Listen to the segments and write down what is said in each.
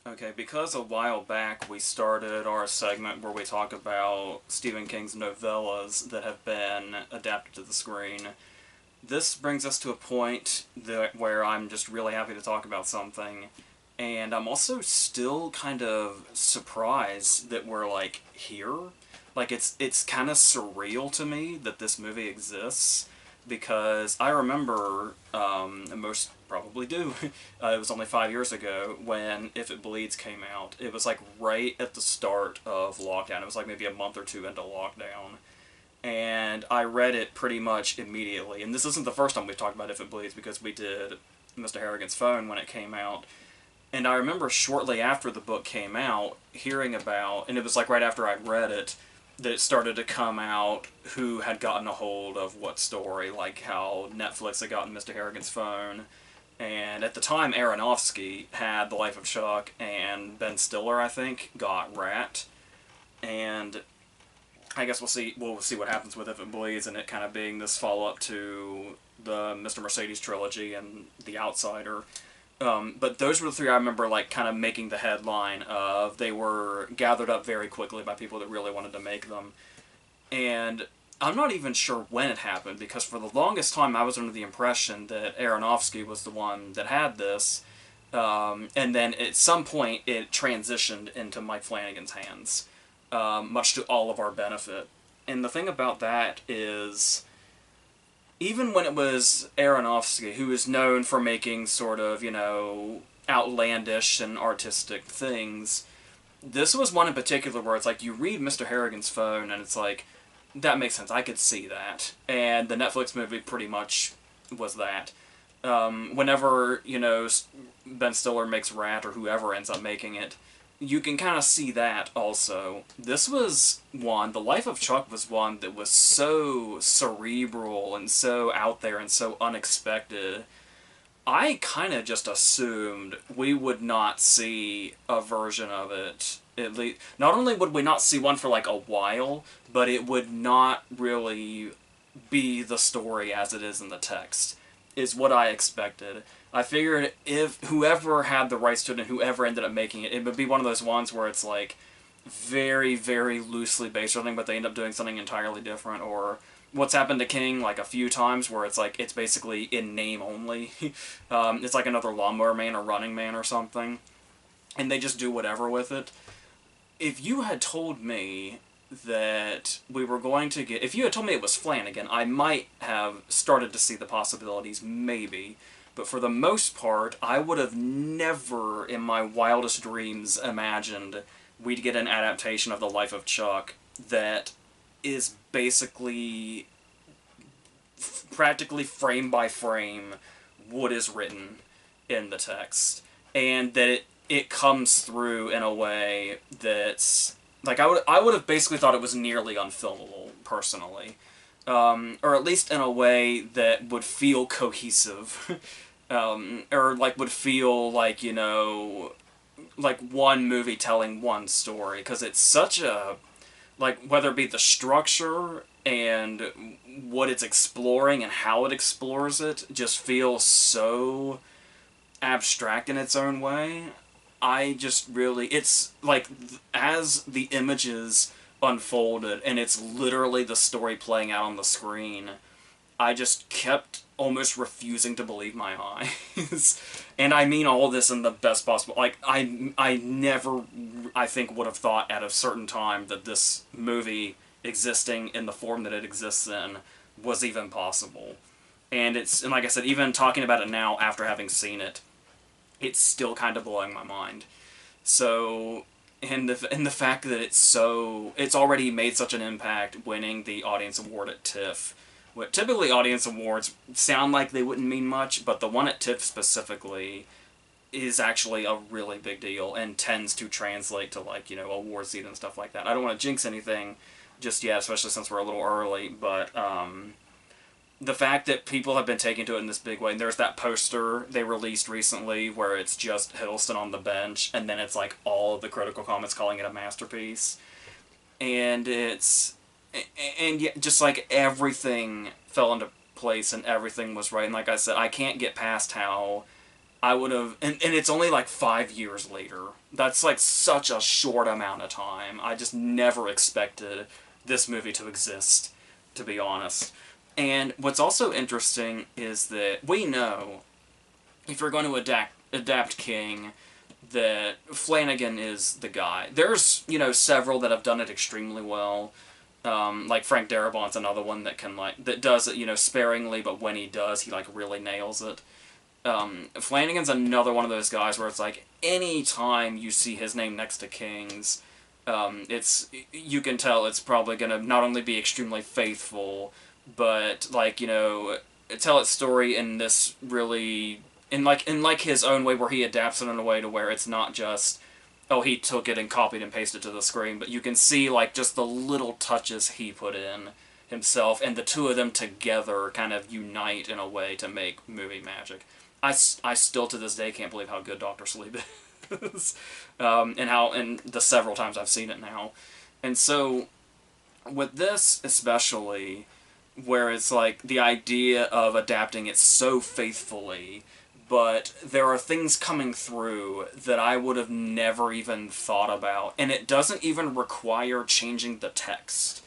Okay, because a while back we started our segment where we talk about Stephen King's novellas that have been adapted to the screen, this brings us to a point where I'm just really happy to talk about something, and I'm also still kind of surprised that we're like here. Like it's kind of surreal to me that this movie exists because I remember, and most probably do, it was only 5 years ago when If It Bleeds came out. It was like right at the start of lockdown. It was like maybe a month or two into lockdown, and I read it pretty much immediately. And this isn't the first time we've talked about If It Bleeds because we did Mr. Harrigan's Phone when it came out. And I remember shortly after the book came out, hearing about, and it was like right after I'd read it, that it started to come out who had gotten a hold of what story, like how Netflix had gotten Mr. Harrigan's Phone. And at the time, Aronofsky had The Life of Chuck, and Ben Stiller, I think, got Rat. And I guess we'll see what happens with If It Bleeds, and it kind of being this follow up to the Mr. Mercedes trilogy and The Outsider. But those were the three I remember, like, kind of making the headline of. They were gathered up very quickly by people that really wanted to make them. And I'm not even sure when it happened, because for the longest time I was under the impression that Aronofsky was the one that had this. And then at some point it transitioned into Mike Flanagan's hands, much to all of our benefit. And the thing about that is, even when it was Aronofsky, who is known for making sort of, outlandish and artistic things, this was one in particular where it's like you read Mr. Harrigan's Phone and it's like, that makes sense, I could see that. And the Netflix movie pretty much was that. Whenever, Ben Stiller makes Rat or whoever ends up making it, you can kind of see that also. This was one, The Life of Chuck was one that was so cerebral and so out there and so unexpected. I kind of just assumed we would not see a version of it. At least, not only would we not see one for like a while, but it would not really be the story as it is in the text, is what I expected. I figured if whoever had the rights to it and whoever ended up making it, it would be one of those ones where it's like very, very loosely based on something, but they end up doing something entirely different. Or what's happened to King like a few times where it's like it's basically in name only. It's like another Lawnmower Man or Running Man or something, and they just do whatever with it. If you had told me that we were going to get... If you had told me it was Flanagan, I might have started to see the possibilities, maybe. But for the most part, I would have never, in my wildest dreams, imagined we'd get an adaptation of The Life of Chuck that is basically practically frame by frame what is written in the text, and that it comes through in a way that's like I would have basically thought it was nearly unfilmable personally, or at least in a way that would feel cohesive, or like would feel like like one movie telling one story, because it's such a, like, whether it be the structure and what it's exploring and how it explores it just feels so abstract in its own way. I just really, it's like, as the images unfolded and it's literally the story playing out on the screen, I just kept almost refusing to believe my eyes. And I mean all this in the best possible... Like, I never, I think, would have thought at a certain time that this movie existing in the form that it exists in was even possible. And it's, and like I said, even talking about it now after having seen it, it's still kind of blowing my mind. So, and the fact that it's already made such an impact, winning the audience award at TIFF. What typically audience awards sound like they wouldn't mean much, but the one at TIFF specifically is actually a really big deal and tends to translate to, like, award season and stuff like that. I don't want to jinx anything just yet, especially since we're a little early, but the fact that people have been taking to it in this big way, and there's that poster they released recently where it's just Hiddleston on the bench, and then it's like all of the critical comments calling it a masterpiece. And and just like everything fell into place and everything was right. And like I said, I can't get past how I would have, and it's only like 5 years later. That's like such a short amount of time. I just never expected this movie to exist, to be honest. And what's also interesting is that we know if you're going to adapt King, that Flanagan is the guy. There's, several that have done it extremely well. Like Frank Darabont's another one that that does it, sparingly, but when he does, he like really nails it. Flanagan's another one of those guys where it's like any time you see his name next to King's, you can tell it's probably gonna not only be extremely faithful, but tell its story in this really in his own way where he adapts it in a way to where it's not just he took it and copied and pasted it to the screen, but you can see just the little touches he put in himself, and the two of them together kind of unite in a way to make movie magic. I still to this day can't believe how good Doctor Sleep is, and the several times I've seen it now. And so with this especially, where it's like the idea of adapting it so faithfully, but there are things coming through that I would have never even thought about, and it doesn't even require changing the text.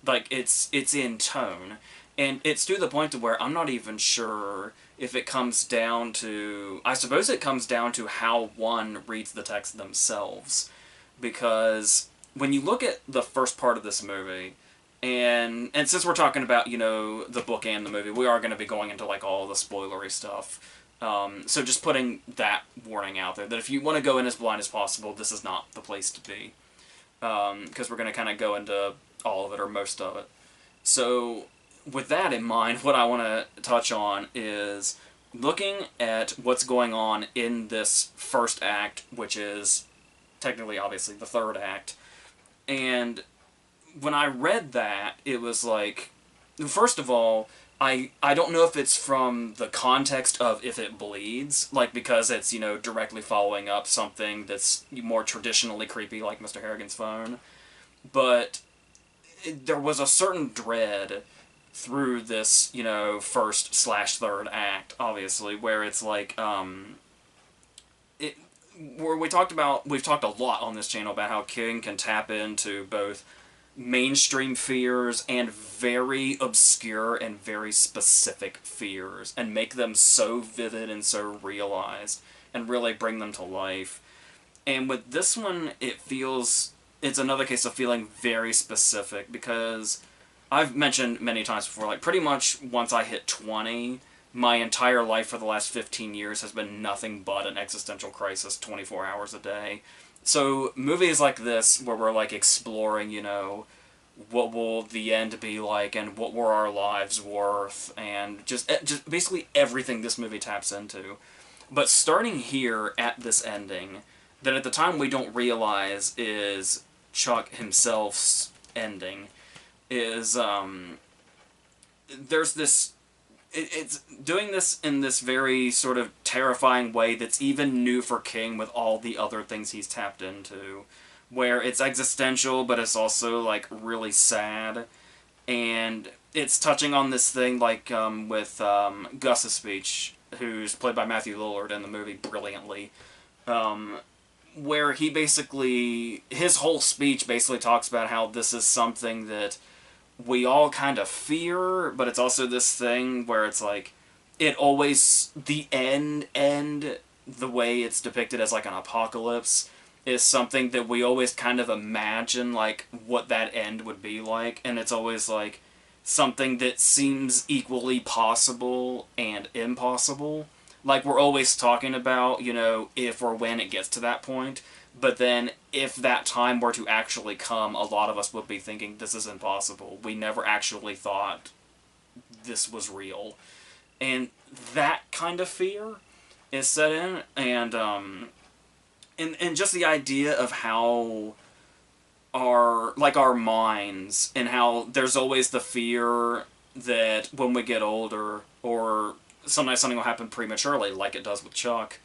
It's in tone, and it's to the point to where I'm not even sure if it comes down to... I suppose it comes down to how one reads the text themselves, because when you look at the first part of this movie, and since we're talking about, the book and the movie, we are going to be going into, all the spoilery stuff. So just putting that warning out there, that if you want to go in as blind as possible, this is not the place to be. Because we're going to kind of go into all of it, or most of it. So, with that in mind, what I want to touch on is looking at what's going on in this first act, which is technically, obviously, the third act. And when I read that, it was like, first of all, I don't know if it's from the context of if it bleeds, because it's, directly following up something that's more traditionally creepy, like Mr. Harrigan's phone. But there was a certain dread through this, first/third act, obviously, where it's like, where we've talked a lot on this channel about how King can tap into both mainstream fears and very obscure and very specific fears, and make them so vivid and so realized, and really bring them to life. And with this one, it's another case of feeling very specific, because I've mentioned many times before, pretty much once I hit 20, my entire life for the last 15 years has been nothing but an existential crisis 24 hours a day. So movies like this, where we're exploring, what will the end be like, and what were our lives worth, and just basically everything this movie taps into. But starting here at this ending, that at the time we don't realize is Chuck himself's ending, is there's this... It's doing this in this very sort of terrifying way that's even new for King with all the other things he's tapped into, where it's existential, but it's also, really sad, and it's touching on this thing, with Gus's speech, who's played by Matthew Lillard in the movie brilliantly, where he basically... his whole speech basically talks about how this is something that we all kind of fear, but it's also this thing where it's it always... the end, the way it's depicted as an apocalypse, is something that we always kind of imagine, what that end would be like, and it's always, something that seems equally possible and impossible. We're always talking about, if or when it gets to that point, but then if that time were to actually come, a lot of us would be thinking, this is impossible. We never actually thought this was real. And that kind of fear is set in, and just the idea of how our minds, and how there's always the fear that when we get older, or sometimes something will happen prematurely, like it does with Chuck,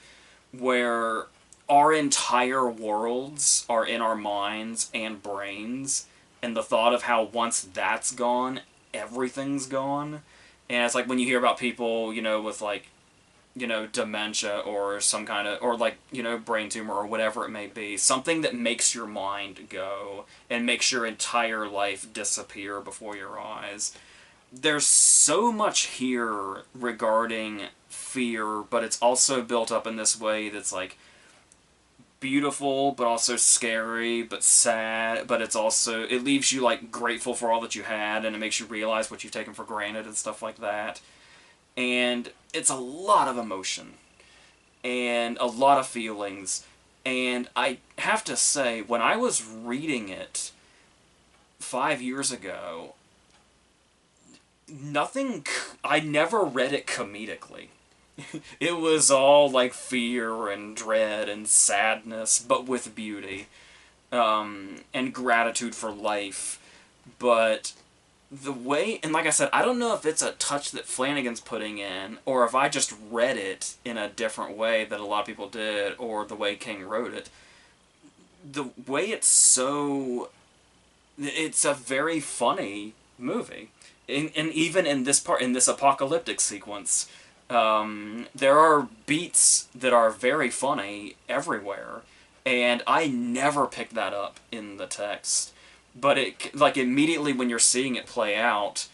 where our entire worlds are in our minds and brains, and the thought of how once that's gone, everything's gone. And it's when you hear about people, with dementia or some kind of, or like, brain tumor or whatever it may be. Something that makes your mind go and makes your entire life disappear before your eyes. There's so much here regarding fear, but it's also built up in this way that's like beautiful, but also scary, but sad, but it leaves you like grateful for all that you had, and it makes you realize what you've taken for granted and stuff like that. And it's a lot of emotion and a lot of feelings. And I have to say, when I was reading it 5 years ago, I never read it comedically. It was all like fear and dread and sadness, but with beauty, and gratitude for life. But the way, and like I said, I don't know if it's a touch that Flanagan's putting in, or if I just read it in a different way that a lot of people did, or the way King wrote it. The way it's a very funny movie. And even in this apocalyptic sequence, there are beats that are very funny everywhere, and I never picked that up in the text. But like immediately when you're seeing it play out,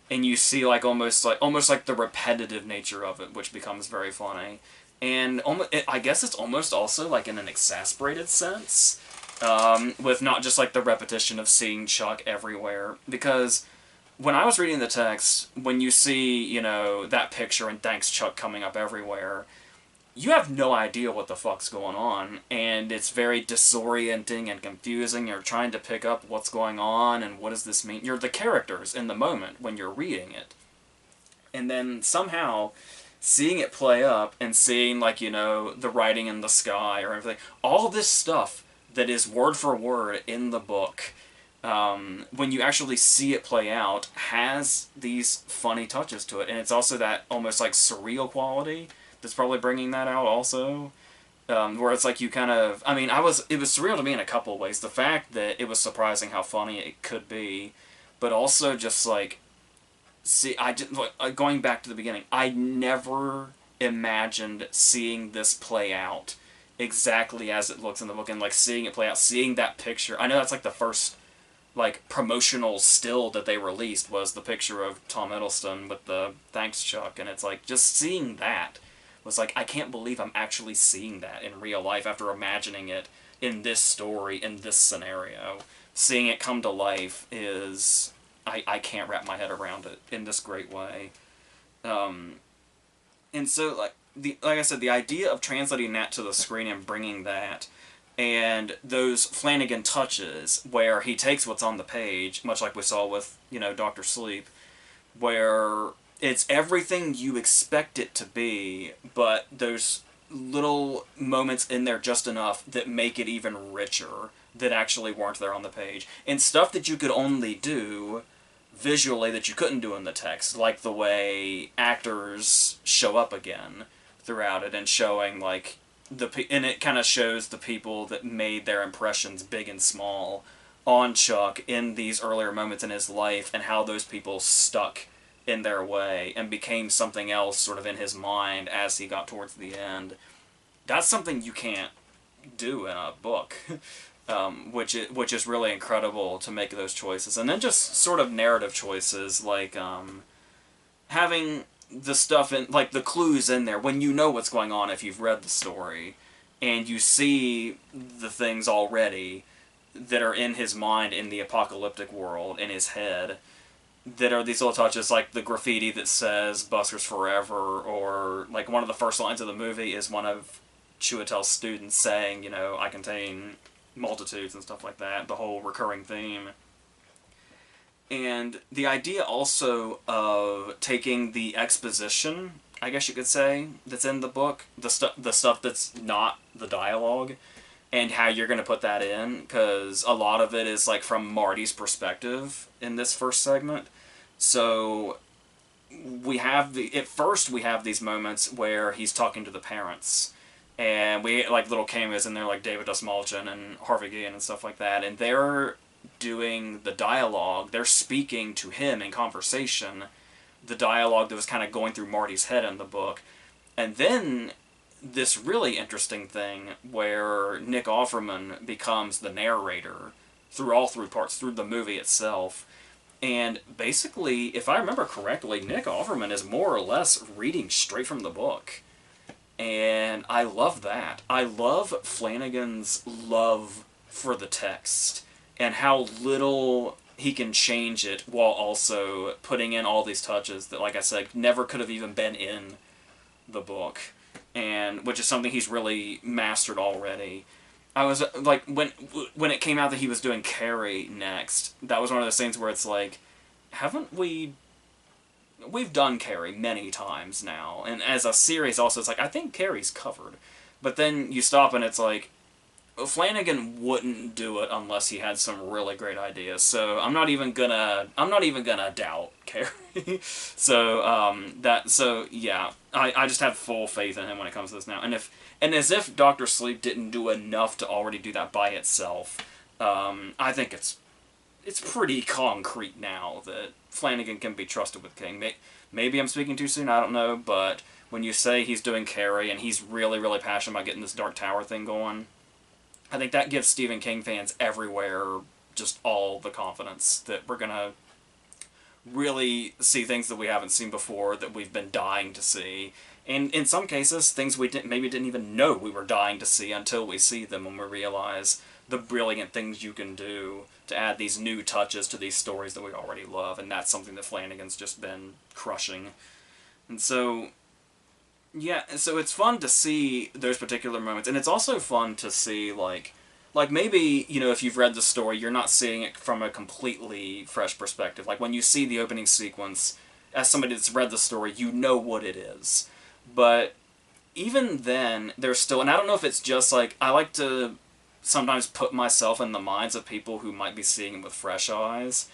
and you see like almost like the repetitive nature of it, which becomes very funny, and I guess it's almost also like in an exasperated sense, with not just like the repetition of seeing Chuck everywhere, because when I was reading the text, when you see, that picture and thanks Chuck coming up everywhere, you have no idea what the fuck's going on, and it's very disorienting and confusing. You're trying to pick up what's going on and what does this mean. You're the characters in the moment when you're reading it. And then somehow seeing it play up and seeing, like, the writing in the sky or everything, all this stuff that is word for word in the book, when you actually see it play out, has these funny touches to it. And it's also that almost like surreal quality that's probably bringing that out also. Where it's like you kind of, it was surreal to me in a couple of ways. The fact that it was surprising how funny it could be, but also just like, going back to the beginning, I never imagined seeing this play out exactly as it looks in the book, and like seeing it play out, seeing that picture. I know that's like the first like promotional still that they released was the picture of Tom Hiddleston with the thanks Chuck, and it's like just seeing that was like, I can't believe I'm actually seeing that in real life after imagining it in this story, in this scenario. Seeing it come to life is, I can't wrap my head around it in this great way. And so, like I said, the idea of translating that to the screen and bringing that, and those Flanagan touches where he takes what's on the page, much like we saw with, Dr. Sleep, where it's everything you expect it to be, but there's little moments in there just enough that make it even richer that actually weren't there on the page. And stuff that you could only do visually that you couldn't do in the text, like the way actors show up again throughout it, and showing like and it kind of shows the people that made their impressions big and small on Chuck in these earlier moments in his life, and how those people stuck in their way and became something else sort of in his mind as he got towards the end. That's something you can't do in a book. Which is really incredible to make those choices. And then just sort of narrative choices, like having the stuff in, like the clues in there when you know what's going on if you've read the story, and you see the things already that are in his mind in the apocalyptic world, in his head, that are these little touches, like the graffiti that says Buskers Forever, or like one of the first lines of the movie is one of Chiwetel's students saying, I contain multitudes and stuff like that, the whole recurring theme. And the idea also of taking the exposition, I guess you could say, that's in the book, the stuff that's not the dialogue, and how you're going to put that in, because a lot of it is like from Marty's perspective in this first segment. So at first we have these moments where he's talking to the parents, and we like little cameos in there like David Dastmalchian and Harvey Guillen and stuff like that, and they're doing the dialogue, they're speaking to him in conversation, the dialogue that was kind of going through Marty's head in the book. And then this really interesting thing where Nick Offerman becomes the narrator through all three parts, through the movie itself. And basically, if I remember correctly, Nick Offerman is more or less reading straight from the book. And I love that. I love Flanagan's love for the text and how little he can change it while also putting in all these touches that, like I said, never could have even been in the book, and which is something he's really mastered already. I was like, when it came out that he was doing Carrie next, that was one of those things where it's like, haven't we've done Carrie many times now, and as a series also, it's like, I think Carrie's covered, but then you stop and it's like, Flanagan wouldn't do it unless he had some really great ideas. So I'm not even gonna doubt Carrie. So yeah, I just have full faith in him when it comes to this now. And as if Doctor Sleep didn't do enough to already do that by itself, I think it's pretty concrete now that Flanagan can be trusted with King. Maybe I'm speaking too soon, I don't know, but when you say he's doing Carrie and he's really, really passionate about getting this Dark Tower thing going, I think that gives Stephen King fans everywhere just all the confidence that we're going to really see things that we haven't seen before, that we've been dying to see. And in some cases, things we maybe didn't even know we were dying to see until we see them, when we realize the brilliant things you can do to add these new touches to these stories that we already love. And that's something that Flanagan's just been crushing. And so, yeah, so it's fun to see those particular moments, and it's also fun to see, like maybe, you know, if you've read the story, you're not seeing it from a completely fresh perspective. Like, when you see the opening sequence, as somebody that's read the story, you know what it is. But even then, there's still, and I don't know if it's just, like, I like to sometimes put myself in the minds of people who might be seeing it with fresh eyes,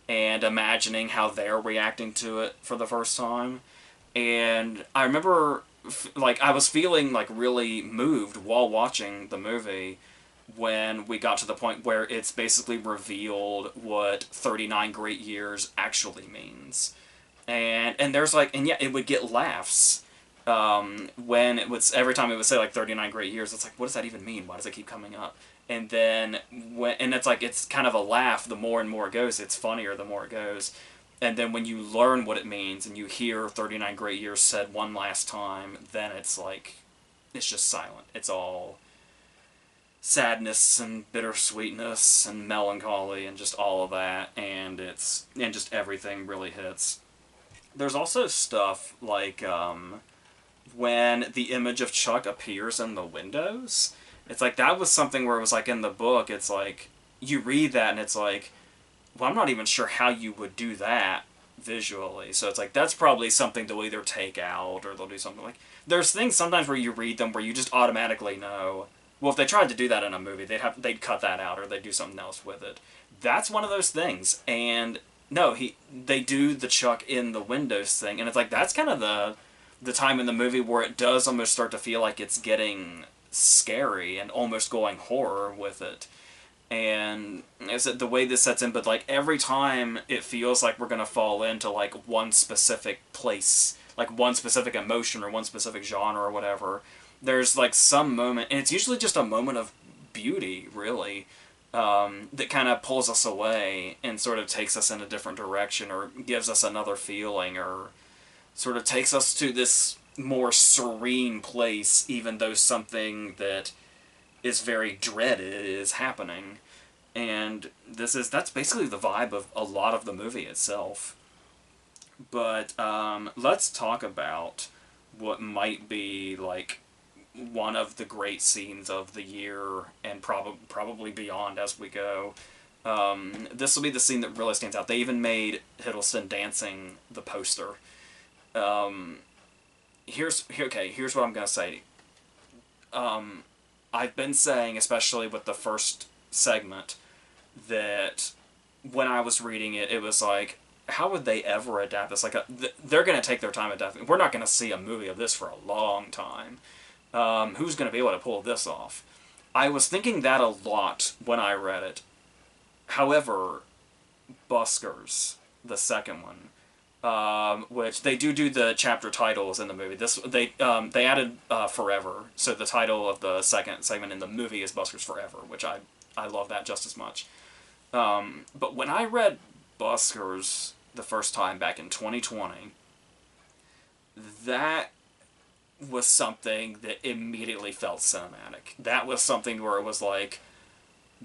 and imagining how they're reacting to it for the first time. And I remember, like, I was feeling, like, really moved while watching the movie when we got to the point where it's basically revealed what 39 great years actually means. And there's, like, and yeah, it would get laughs when it was, every time it would say, like, 39 great years, it's like, what does that even mean? Why does it keep coming up? And then, and it's like, it's kind of a laugh the more and more it goes. It's funnier the more it goes. And then when you learn what it means and you hear 39 great years said one last time, then it's like, it's just silent. It's all sadness and bittersweetness and melancholy and just all of that, and just everything really hits. There's also stuff like when the image of Chuck appears in the windows. It's like, that was something where it was like, in the book, it's like, you read that and it's like, well, I'm not even sure how you would do that visually. So it's like, that's probably something they'll either take out or they'll do something like... There's things sometimes where you read them where you just automatically know, well, if they tried to do that in a movie, they'd cut that out or they'd do something else with it. That's one of those things. And no, they do the Chuck in the windows thing, and it's like, that's kind of the time in the movie where it does almost start to feel like it's getting scary and almost going horror with it. And it's the way this sets in, but like, every time it feels like we're going to fall into like one specific place, like one specific emotion or one specific genre or whatever, there's like some moment, and it's usually just a moment of beauty, really, that kind of pulls us away and sort of takes us in a different direction, or gives us another feeling, or sort of takes us to this more serene place, even though something that is very dreaded is happening. And that's basically the vibe of a lot of the movie itself. But let's talk about what might be like one of the great scenes of the year, and probably beyond as we go. This will be the scene that really stands out. They even made Hiddleston dancing the poster. Here's what I'm gonna say. I've been saying, especially with the first segment, that when I was reading it, it was like, how would they ever adapt this? Like, they're going to take their time adapting. We're not going to see a movie of this for a long time. Who's going to be able to pull this off? I was thinking that a lot when I read it. However, Buskers, the second one, which they do the chapter titles in the movie. They added Forever, so the title of the second segment in the movie is Buskers Forever, which I love that just as much. But when I read Buskers the first time back in 2020, that was something that immediately felt cinematic. That was something where it was like,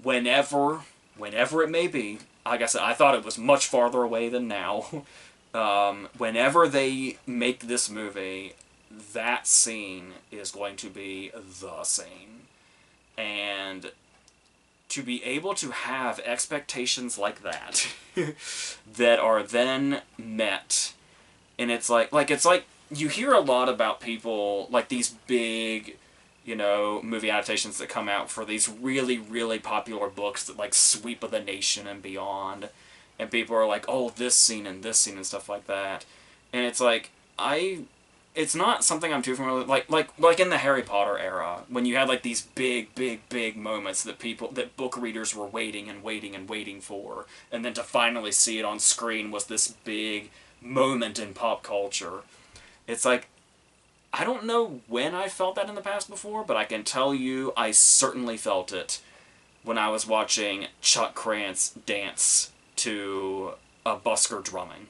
whenever it may be, like I said, I thought it was much farther away than now. Whenever they make this movie, that scene is going to be the scene. And to be able to have expectations like that that are then met, and it's like you hear a lot about people, like these big, movie adaptations that come out for these really, really popular books that, like, sweep of the nation and beyond. And people are like, oh, this scene and stuff like that. And it's like, it's not something I'm too familiar with. Like in the Harry Potter era, when you had, like, these big, big, big moments that book readers were waiting and waiting and waiting for. And then to finally see it on screen was this big moment in pop culture. It's like, I don't know when I felt that in the past before, but I can tell you I certainly felt it when I was watching Chuck Krantz dance to a busker drumming.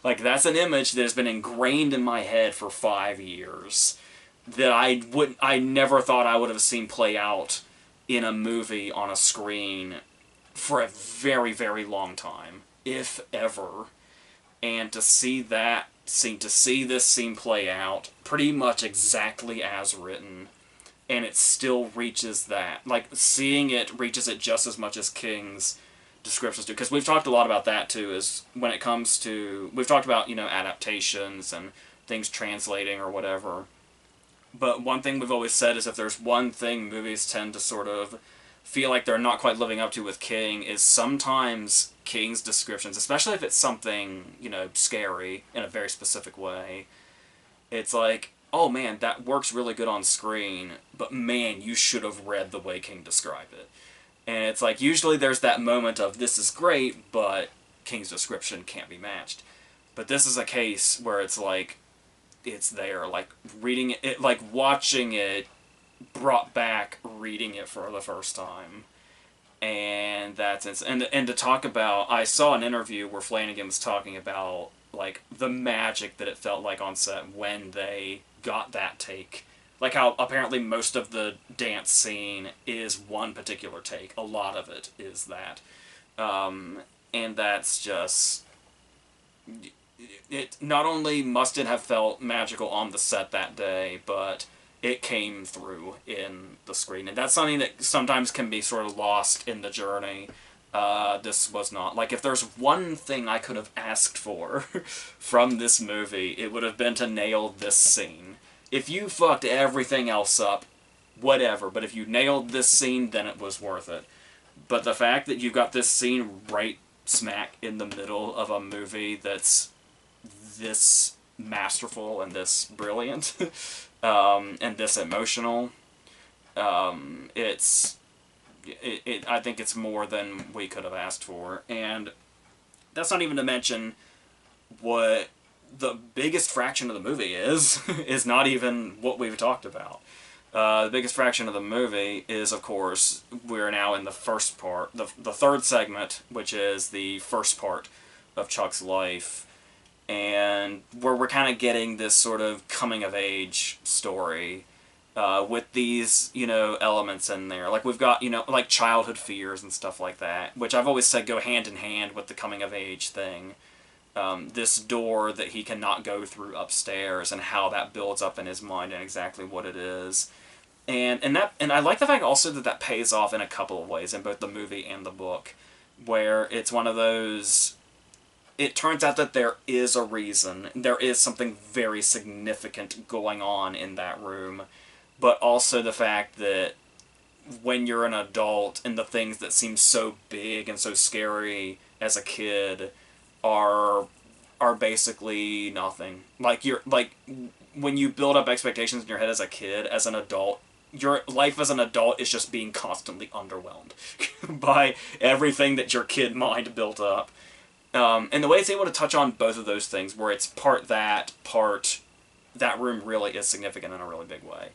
Like, that's an image that has been ingrained in my head for 5 years that I never thought I would have seen play out in a movie on a screen for a very, very long time, if ever. And to see this scene play out pretty much exactly as written, and it still reaches that. Like, seeing it reaches it just as much as King's descriptions do. Because we've talked a lot about that, too, is when it comes to... We've talked about, adaptations and things translating or whatever. But one thing we've always said is if there's one thing movies tend to sort of feel like they're not quite living up to with King, is sometimes King's descriptions, especially if it's something, scary in a very specific way, it's like, oh man, that works really good on screen, but man, you should have read the way King described it. And it's like, usually there's that moment of, this is great, but King's description can't be matched. But this is a case where it's like, it's there, like, reading it, like, watching it brought back reading it for the first time. And that's and to talk about, I saw an interview where Flanagan was talking about, like, the magic that it felt like on set when they got that take. Like how apparently most of the dance scene is one particular take. A lot of it is that. And that's just... It not only must it have felt magical on the set that day, but it came through in the screen. And that's something that sometimes can be sort of lost in the journey. This was not. Like, if there's one thing I could have asked for from this movie, it would have been to nail this scene. If you fucked everything else up, whatever. But if you nailed this scene, then it was worth it. But the fact that you've got this scene right smack in the middle of a movie that's this masterful and this brilliant, and this emotional, I think it's more than we could have asked for. And that's not even to mention what the biggest fraction of the movie is not even what we've talked about. The biggest fraction of the movie is, of course, we're now in the first part, the third segment, which is the first part of Chuck's life, and where we're kind of getting this sort of coming-of-age story, with these, elements in there. Like, we've got, like, childhood fears and stuff like that, which I've always said go hand-in-hand with the coming-of-age thing. This door that he cannot go through upstairs, and how that builds up in his mind and exactly what it is. And I like the fact also that pays off in a couple of ways in both the movie and the book, where it's one of those... It turns out that there is a reason, there is something very significant going on in that room, but also the fact that when you're an adult and the things that seem so big and so scary as a kid are basically nothing. Like, when you build up expectations in your head as a kid, as an adult, your life as an adult is just being constantly underwhelmed by everything that your kid mind built up. And the way it's able to touch on both of those things, where it's part that room really is significant in a really big way.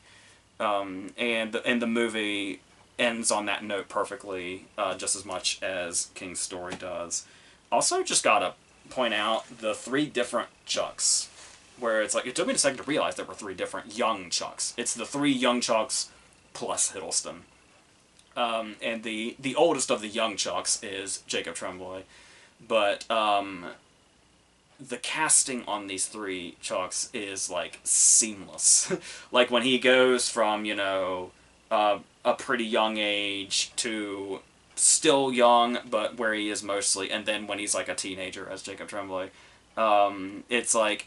And the movie ends on that note perfectly, just as much as King's story does. Also, just gotta point out the 3 different Chucks, where it's like, it took me a second to realize there were 3 different young Chucks. It's the 3 young Chucks plus Hiddleston. And the oldest of the young Chucks is Jacob Tremblay. But the casting on these 3 Chucks is, like, seamless. Like, when he goes from, you know, a pretty young age to still young, but where he is mostly, and then when he's, like, a teenager as Jacob Tremblay, it's like,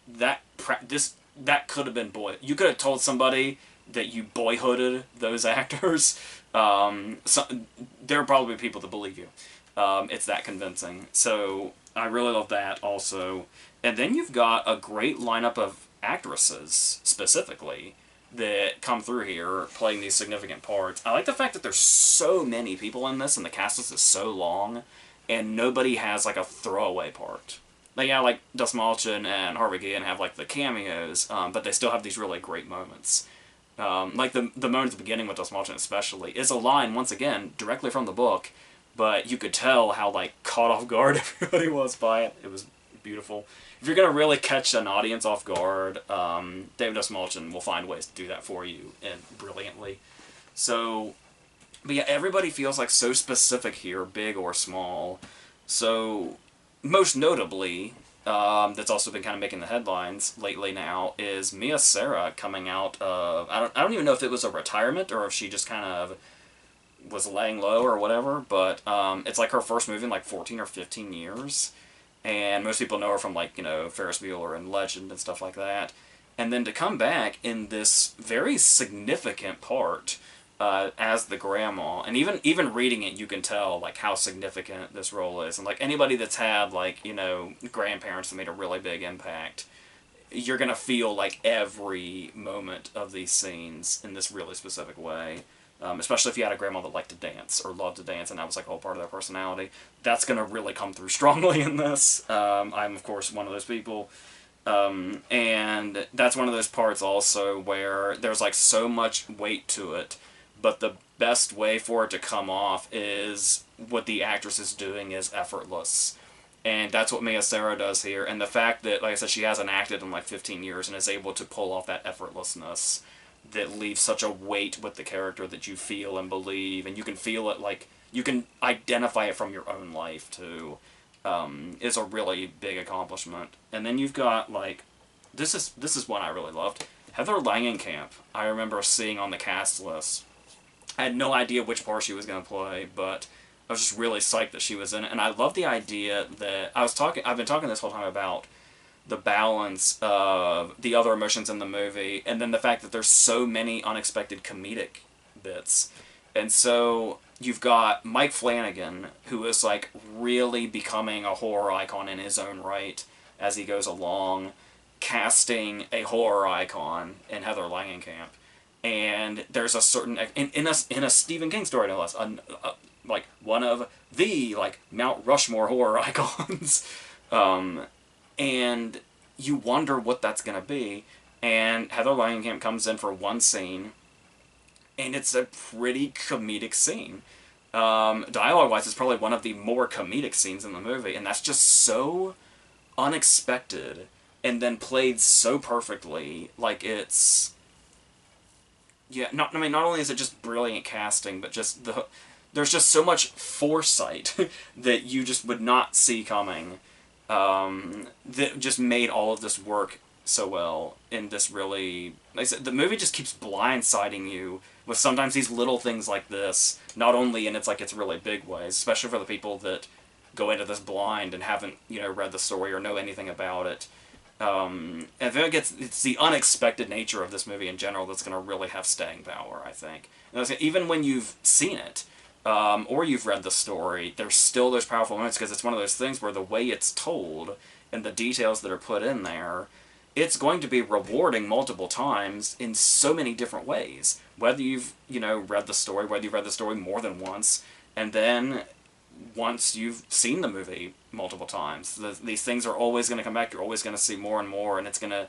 that could have been boy. You could have told somebody that you boyhooded those actors. There are probably people that believe you. It's that convincing. So I really love that also. And then you've got a great lineup of actresses, specifically, that come through here playing these significant parts. I like the fact that there's so many people in this, and the cast list is so long, and nobody has, like, a throwaway part. Like, yeah, like, Dustin Hoffman and Harvey Guillen have, like, the cameos, but they still have these really great moments. Like, the moment at the beginning with Dustin Hoffman especially is a line, once again, directly from the book, but you could tell how, like, caught off guard everybody was by it. It was beautiful. If you're going to really catch an audience off guard, David S. Mulchin will find ways to do that for you, and brilliantly. So, but yeah, everybody feels, like, so specific here, big or small. So, most notably, that's also been kind of making the headlines lately now, is Mia Sara coming out of, I don't even know if it was a retirement, or if she just kind of was laying low or whatever, but it's like her first movie in like 14 or 15 years, and most people know her from, like, you know, Ferris Bueller and Legend and stuff like that, and then to come back in this very significant part as the grandma, and even reading it, you can tell, like, how significant this role is, and, like, anybody that's had, like, you know, grandparents that made a really big impact, you're gonna feel, like, every moment of these scenes in this really specific way. Especially if you had a grandma that liked to dance, or loved to dance, and that was, like, a whole part of their personality. That's going to really come through strongly in this. I'm, of course, one of those people. And that's one of those parts also where there's, like, so much weight to it, but the best way for it to come off is what the actress is doing is effortless. And that's what Mia Sara does here. And the fact that, like I said, she hasn't acted in, like, 15 years and is able to pull off that effortlessness that leaves such a weight with the character that you feel and believe, and you can feel it, like, you can identify it from your own life, too, is a really big accomplishment. And then you've got, like, this is one I really loved. Heather Langenkamp, I remember seeing on the cast list. I had no idea which part she was going to play, but I was just really psyched that she was in it, and I love the idea that, I've been talking this whole time about the balance of the other emotions in the movie, and then the fact that there's so many unexpected comedic bits. And so you've got Mike Flanagan, who is, like, really becoming a horror icon in his own right as he goes along, casting a horror icon in Heather Langenkamp. And there's a certain, in a Stephen King story, no less, like, one of the, like, Mount Rushmore horror icons. And you wonder what that's going to be, and Heather Langenkamp comes in for one scene, and it's a pretty comedic scene. Dialogue-wise, it's probably one of the more comedic scenes in the movie, and that's just so unexpected, and then played so perfectly. Like, it's, yeah, not only is it just brilliant casting, but just there's just so much foresight that you just would not see coming. That just made all of this work so well in this really, like I said, the movie just keeps blindsiding you with sometimes these little things like this, not only in its really big ways, especially for the people that go into this blind and haven't, you know, read the story or know anything about it. And then it's the unexpected nature of this movie in general that's going to really have staying power, I think. And even when you've seen it, or you've read the story, there's still those powerful moments, because it's one of those things where the way it's told and the details that are put in there, it's going to be rewarding multiple times in so many different ways. Whether you've, you know, read the story, whether you've read the story more than once, and then once you've seen the movie multiple times. These things are always going to come back. You're always going to see more and more, and it's going to...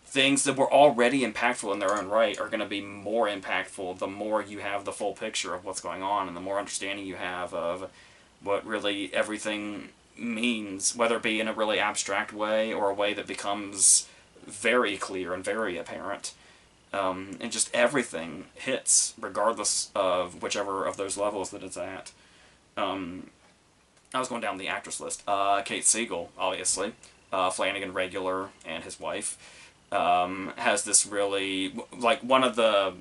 Things that were already impactful in their own right are going to be more impactful the more you have the full picture of what's going on, and the more understanding you have of what really everything means, whether it be in a really abstract way or a way that becomes very clear and very apparent. And just everything hits, regardless of whichever of those levels that it's at. I was going down the actress list. Kate Siegel, obviously. Flanagan regular and his wife. Has this really... Like, one of the...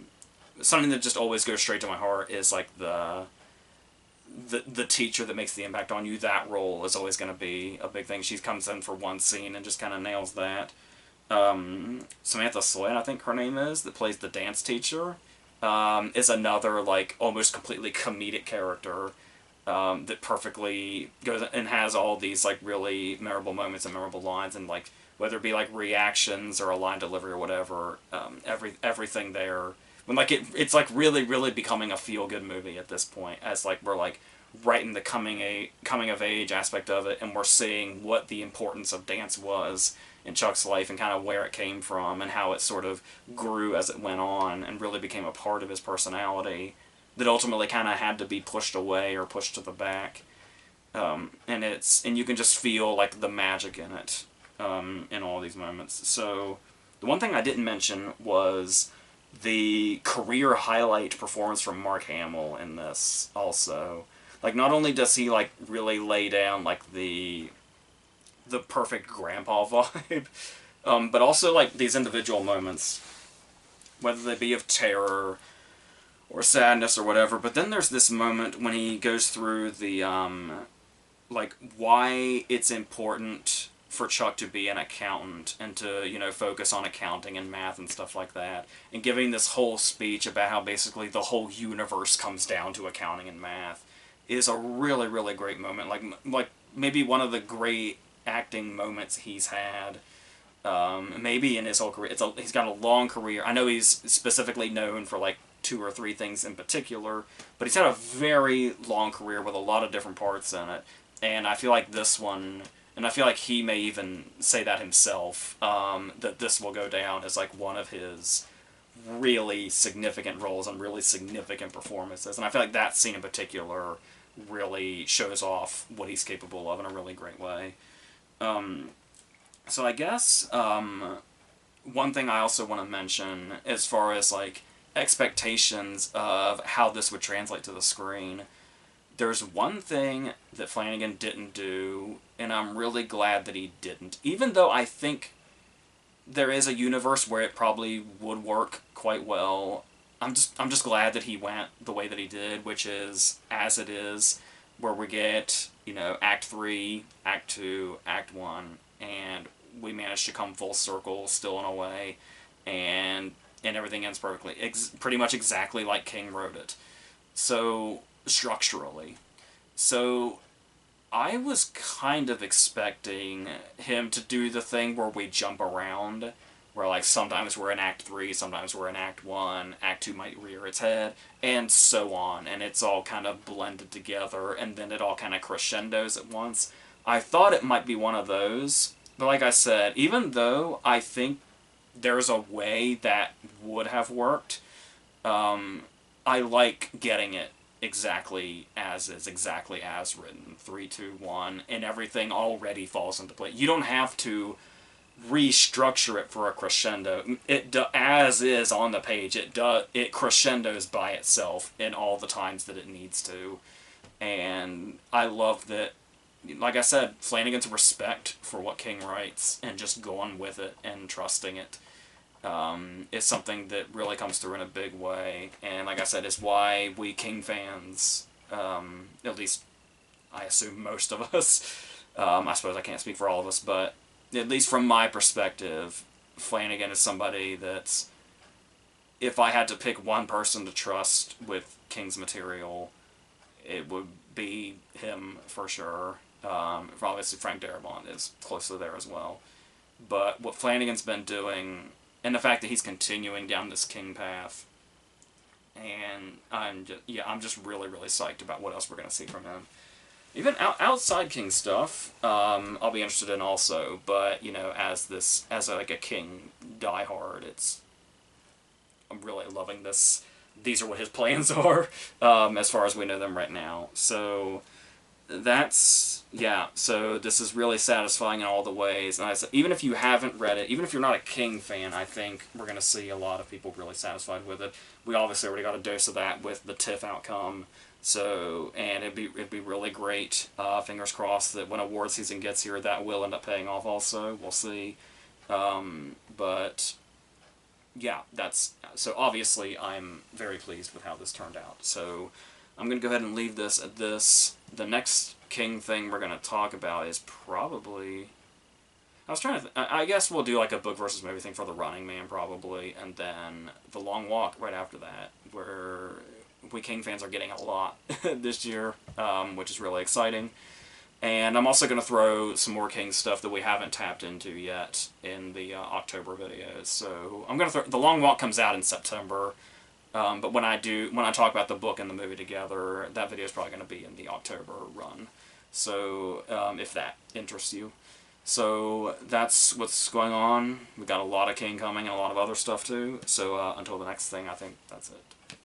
Something that just always goes straight to my heart is, like, the teacher that makes the impact on you. That role is always going to be a big thing. She comes in for one scene and just kind of nails that. Samantha Sloyan, I think her name is, that plays the dance teacher, is another, like, almost completely comedic character that perfectly goes and has all these, like, really memorable moments and memorable lines, and, like, whether it be, like, reactions or a line delivery or whatever, everything there. When, like, it's, like, really, really becoming a feel-good movie at this point, as, like, we're, like, right in the coming-of-age aspect of it, and we're seeing what the importance of dance was in Chuck's life and kind of where it came from and how it sort of grew as it went on and really became a part of his personality that ultimately kind of had to be pushed away or pushed to the back. And you can just feel, like, the magic in it in all these moments. So the one thing I didn't mention was the career highlight performance from Mark Hamill in this also. Like, not only does he, like, really lay down, like, the perfect grandpa vibe, but also, like, these individual moments, whether they be of terror or sadness or whatever. But then there's this moment when he goes through the, like, why it's important for Chuck to be an accountant and to, you know, focus on accounting and math and stuff like that, and giving this whole speech about how basically the whole universe comes down to accounting and math, is a really, really great moment. Like maybe one of the great acting moments he's had, maybe in his whole career. He's got a long career. I know he's specifically known for, like, 2 or 3 things in particular, but he's had a very long career with a lot of different parts in it, and I feel like this one, and I feel like he may even say that himself, that this will go down as, like, one of his really significant roles and really significant performances, and I feel like that scene in particular really shows off what he's capable of in a really great way. So I guess one thing I also want to mention as far as, like, expectations of how this would translate to the screen, there's one thing that Flanagan didn't do, and I'm really glad that he didn't. Even though I think there is a universe where it probably would work quite well, I'm just glad that he went the way that he did, which is as it is, where we get, you know, Act 3, Act 2, Act 1, and we manage to come full circle still in a way, and everything ends perfectly. Pretty much exactly like King wrote it. So, structurally. So, I was kind of expecting him to do the thing where we jump around, where, like, sometimes we're in Act 3, sometimes we're in Act 1, Act 2 might rear its head, and so on, and it's all kind of blended together, and then it all kind of crescendos at once. I thought it might be one of those, but like I said, even though I think there's a way that would have worked, I like getting it exactly as is, exactly as written, 3, 2, 1, and everything already falls into place. You don't have to restructure it for a crescendo. As is on the page, it crescendos by itself in all the times that it needs to, and I love that. Like I said, Flanagan's respect for what King writes and just going with it and trusting it is something that really comes through in a big way, and like I said, is why we King fans, at least I assume most of us, I suppose I can't speak for all of us, but at least from my perspective, Flanagan is somebody that's, if I had to pick one person to trust with King's material, it would be him for sure. Obviously Frank Darabont is closely there as well. But what Flanagan's been doing, and the fact that he's continuing down this King path, and I'm just really, really psyched about what else we're going to see from him. Even outside King stuff, I'll be interested in also. But you know, as like a King diehard, I'm really loving this. These are what his plans are, as far as we know them right now. So that's, yeah. So this is really satisfying in all the ways. And even if you haven't read it, even if you're not a King fan, I think we're going to see a lot of people really satisfied with it. We obviously already got a dose of that with the TIFF outcome. So, and it'd be really great. Fingers crossed that when award season gets here, that will end up paying off. Also, we'll see. But yeah, that's so. Obviously, I'm very pleased with how this turned out. So, I'm gonna go ahead and leave this at this. The next King thing we're gonna talk about is probably. I was trying to. I guess we'll do like a book versus movie thing for The Running Man, probably, and then The Long Walk right after that, where we King fans are getting a lot this year, which is really exciting. And I'm also going to throw some more King stuff that we haven't tapped into yet in the October videos. So I'm going to throw... The Long Walk comes out in September, but when I talk about the book and the movie together, that video is probably going to be in the October run. So if that interests you. So that's what's going on. We got a lot of King coming and a lot of other stuff too. So until the next thing, I think that's it.